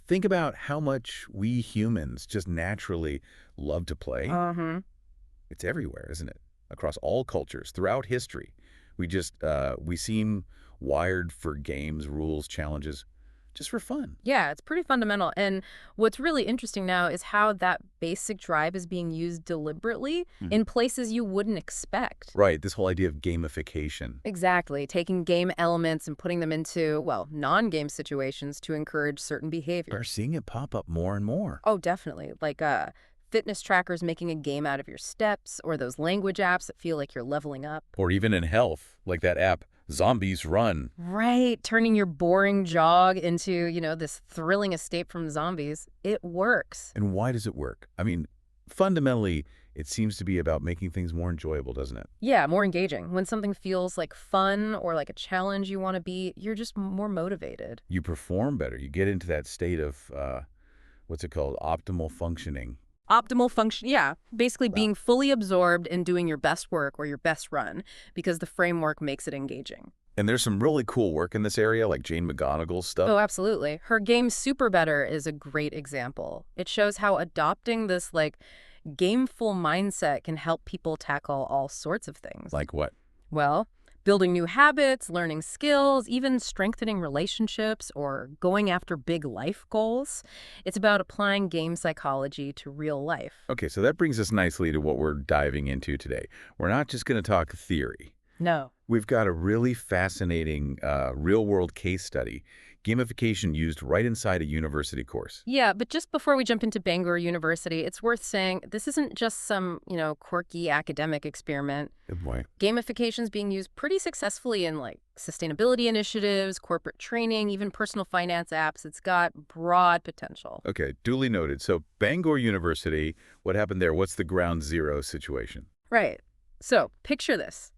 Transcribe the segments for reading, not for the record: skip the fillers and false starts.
Think about how much we humans just naturally love to play. Uh-huh. It's everywhere, isn't it? Across all cultures, throughout history. We seem wired for games, rules, challenges, just for fun. Yeah, it's pretty fundamental. And what's really interesting now is how that basic drive is being used deliberately Mhm. in places you wouldn't expect. Right, this whole idea of gamification. Exactly. Taking game elements and putting them into, well, non-game situations to encourage certain We're behaviors. seeing it pop up more and more. Oh, definitely. Like fitness trackers making a game out of your steps, or those language apps that feel like you're leveling up. Or even in health, like that app, Zombies Run. Right. Turning your boring jog into, this thrilling escape from zombies. It works. And why does it work? I mean, fundamentally, it seems to be about making things more enjoyable, doesn't it? Yeah, more engaging. When something feels like fun or like a challenge you want to beat, you're just more motivated. You perform better. You get into that state of, what's it called, optimal functioning. Optimal function, yeah, basically Wow. being fully absorbed and doing your best work or your best run because the framework makes it engaging. And there's some really cool work in this area, like Jane McGonigal's stuff. Oh, absolutely. Her game Super Better is a great example. It shows how adopting this gameful mindset can help people tackle all sorts of things. Like what? Well, building new habits, learning skills, even strengthening relationships or going after big life goals. It's about applying game psychology to real life. Okay, so that brings us nicely to what we're diving into today. We're not just going to talk theory. No. We've got a really fascinating real-world case study, gamification used right inside a university course. Yeah, but just before we jump into Bangor University, it's worth saying this isn't just some, quirky academic experiment. Good boy. Gamification is being used pretty successfully in sustainability initiatives, corporate training, even personal finance apps. It's got broad potential. Okay, duly noted. So Bangor University, what happened there? What's the ground zero situation? Right. So picture this.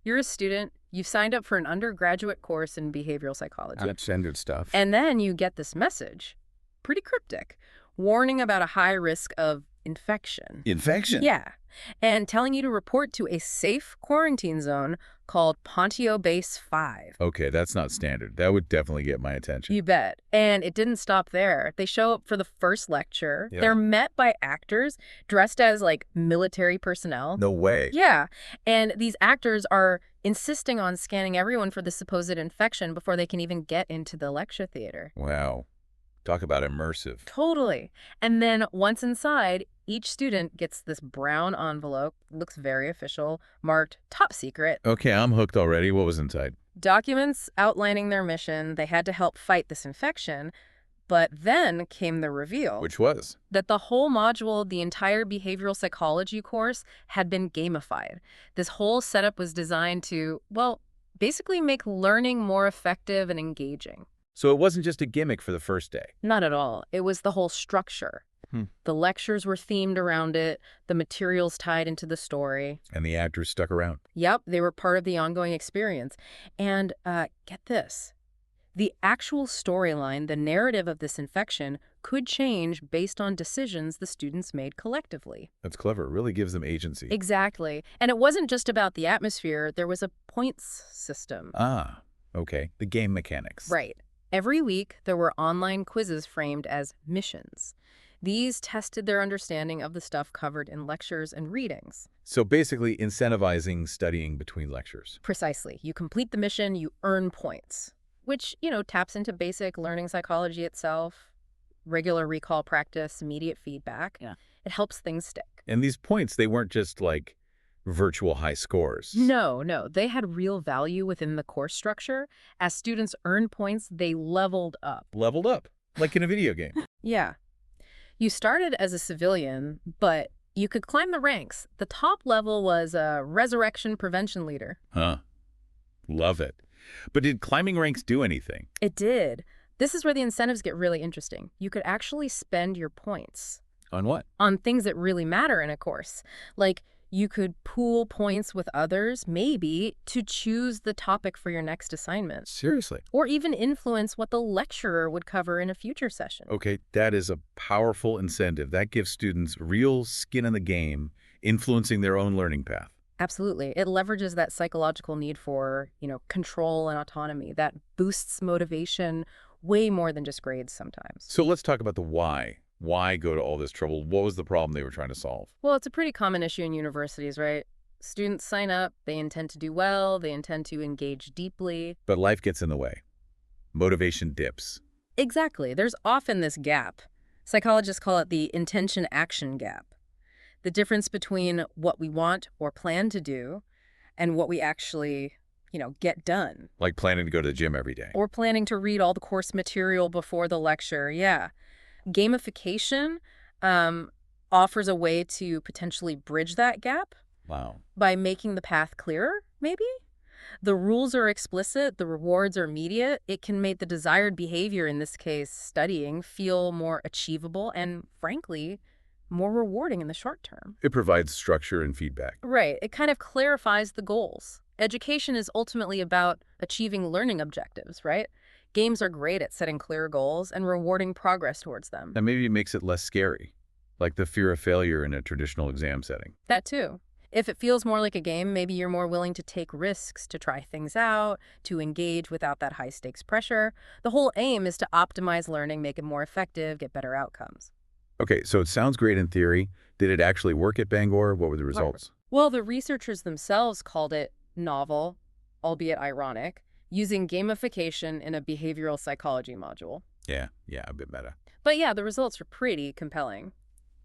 You're a student, you've signed up for an undergraduate course in behavioral psychology. That's standard stuff. And then you get this message, pretty cryptic, warning about a high risk of infection. Infection? Yeah, and telling you to report to a safe quarantine zone called Pontio Base 5. Okay, that's not standard. That would definitely get my attention. You bet. And it didn't stop there. They show up for the first lecture. Yeah. They're met by actors dressed as military personnel. No way. Yeah, and these actors are insisting on scanning everyone for the supposed infection before they can even get into the lecture theater. Wow. Talk about immersive. Totally. And then once inside, each student gets this brown envelope, looks very official, marked top secret. Okay, I'm hooked already. What was inside? Documents outlining their mission. They had to help fight this infection. But then came the reveal Which was? that the whole module, the entire behavioral psychology course, had been gamified. This whole setup was designed to, well, basically make learning more effective and engaging. So it wasn't just a gimmick for the first day. Not at all. It was the whole structure. The lectures were themed around it, the materials tied into the story. And the actors stuck around. Yep, they were part of the ongoing experience. And get this. The actual storyline, the narrative of this infection, could change based on decisions the students made collectively. That's clever. It really gives them agency. Exactly. And it wasn't just about the atmosphere. There was a points system. Ah, okay. The game mechanics. Right. Every week, there were online quizzes framed as missions. These tested their understanding of the stuff covered in lectures and readings. So basically incentivizing studying between lectures. Precisely. You complete the mission, you earn points, which, taps into basic learning psychology itself, regular recall practice, immediate feedback. Yeah. It helps things stick. And these points, they weren't just like virtual high scores. No. They had real value within the course structure. As students earned points, they leveled up. Leveled up, like in a video game. Yeah. You started as a civilian, but you could climb the ranks. The top level was a resurrection prevention leader. Huh. Love it. But did climbing ranks do anything? It did. This is where the incentives get really interesting. You could actually spend your points On what? on things that really matter in a course. Like, you could pool points with others, maybe, to choose the topic for your next assignment. Seriously? Or even influence what the lecturer would cover in a future session. Okay, that is a powerful incentive. That gives students real skin in the game, influencing their own learning path. Absolutely. It leverages that psychological need for, control and autonomy. That boosts motivation way more than just grades sometimes. So let's talk about the why. Why go to all this trouble? What was the problem they were trying to solve? Well, it's a pretty common issue in universities, right? Students sign up, they intend to do well, they intend to engage deeply. But life gets in the way. Motivation dips. Exactly. There's often this gap. Psychologists call it the intention-action gap. The difference between what we want or plan to do and what we actually, get done. Like planning to go to the gym every day. Or planning to read all the course material before the lecture, yeah. Gamification offers a way to potentially bridge that gap Wow. by making the path clearer, maybe? The rules are explicit, the rewards are immediate. It can make the desired behavior, in this case, studying, feel more achievable and, frankly, more rewarding in the short term. It provides structure and feedback. Right. It kind of clarifies the goals. Education is ultimately about achieving learning objectives, right? Games are great at setting clear goals and rewarding progress towards them. And maybe it makes it less scary, like the fear of failure in a traditional exam setting. That too. If it feels more like a game, maybe you're more willing to take risks, to try things out, to engage without that high-stakes pressure. The whole aim is to optimize learning, make it more effective, get better outcomes. Okay, so it sounds great in theory. Did it actually work at Bangor? What were the results? Well, the researchers themselves called it novel, albeit ironic, using gamification in a behavioral psychology module. Yeah, a bit meta. But yeah, the results are pretty compelling.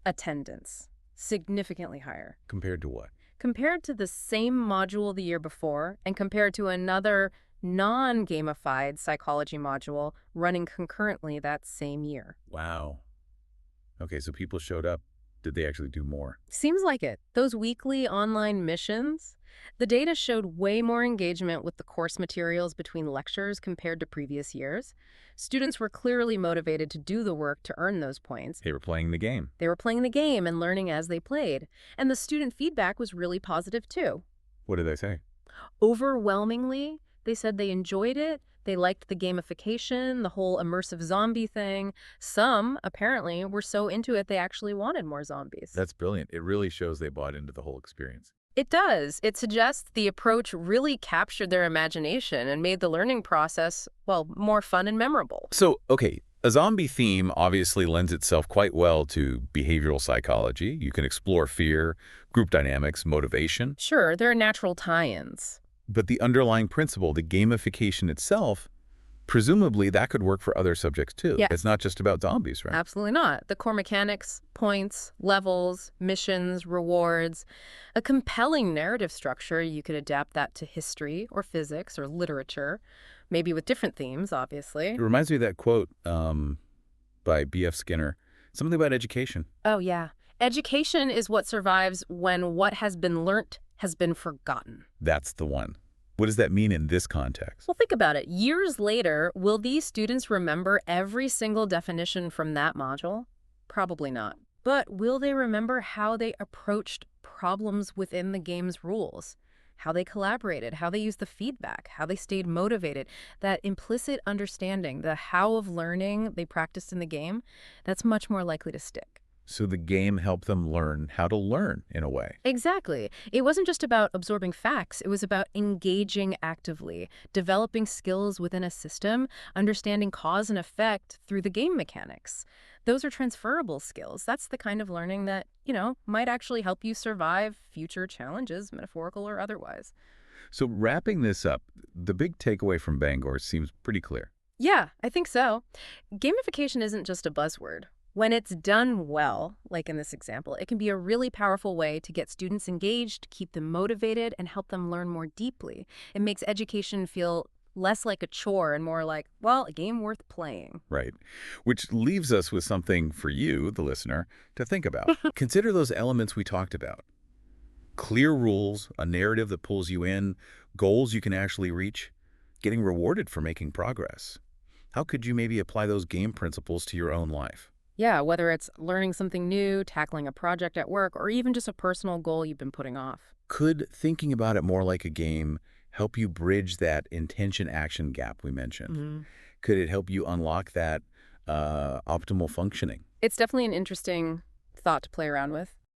Attendance, significantly higher. Compared to what? Compared to the same module the year before and compared to another non-gamified psychology module running concurrently that same year. Wow. Okay, so people showed up. Did they actually do more? Seems like it. Those weekly online missions, the data showed way more engagement with the course materials between lectures compared to previous years. Students were clearly motivated to do the work to earn those points. They were playing the game. They were playing the game and learning as they played. And the student feedback was really positive too. What did they say? Overwhelmingly, they said they enjoyed it. They liked the gamification, the whole immersive zombie thing. Some, apparently, were so into it they actually wanted more zombies. That's brilliant. It really shows they bought into the whole experience. It does. It suggests the approach really captured their imagination and made the learning process, well, more fun and memorable. So, okay, a zombie theme obviously lends itself quite well to behavioral psychology. You can explore fear, group dynamics, motivation. Sure, there are natural tie-ins. But the underlying principle, the gamification itself, presumably that could work for other subjects too. Yes. It's not just about zombies, right? Absolutely not. The core mechanics, points, levels, missions, rewards, a compelling narrative structure. You could adapt that to history or physics or literature, maybe with different themes, obviously. It reminds me of that quote by B.F. Skinner, something about education. Oh, yeah. Education is what survives when what has been learnt has been forgotten. That's the one. What does that mean in this context? Well, think about it. Years later, will these students remember every single definition from that module? Probably not. But will they remember how they approached problems within the game's rules? How they collaborated, how they used the feedback, how they stayed motivated? That implicit understanding, the how of learning they practiced in the game, that's much more likely to stick. So the game helped them learn how to learn, in a way. Exactly. It wasn't just about absorbing facts. It was about engaging actively, developing skills within a system, understanding cause and effect through the game mechanics. Those are transferable skills. That's the kind of learning that, might actually help you survive future challenges, metaphorical or otherwise. So wrapping this up, the big takeaway from Bangor seems pretty clear. Yeah, I think so. Gamification isn't just a buzzword. When it's done well, like in this example, it can be a really powerful way to get students engaged, keep them motivated, and help them learn more deeply. It makes education feel less like a chore and more like, well, a game worth playing. Right. Which leaves us with something for you, the listener, to think about. Consider those elements we talked about. Clear rules, a narrative that pulls you in, goals you can actually reach, getting rewarded for making progress. How could you maybe apply those game principles to your own life? Yeah, whether it's learning something new, tackling a project at work, or even just a personal goal you've been putting off. Could thinking about it more like a game help you bridge that intention-action gap we mentioned? Could it help you unlock that optimal functioning? It's definitely an interesting thought to play around with.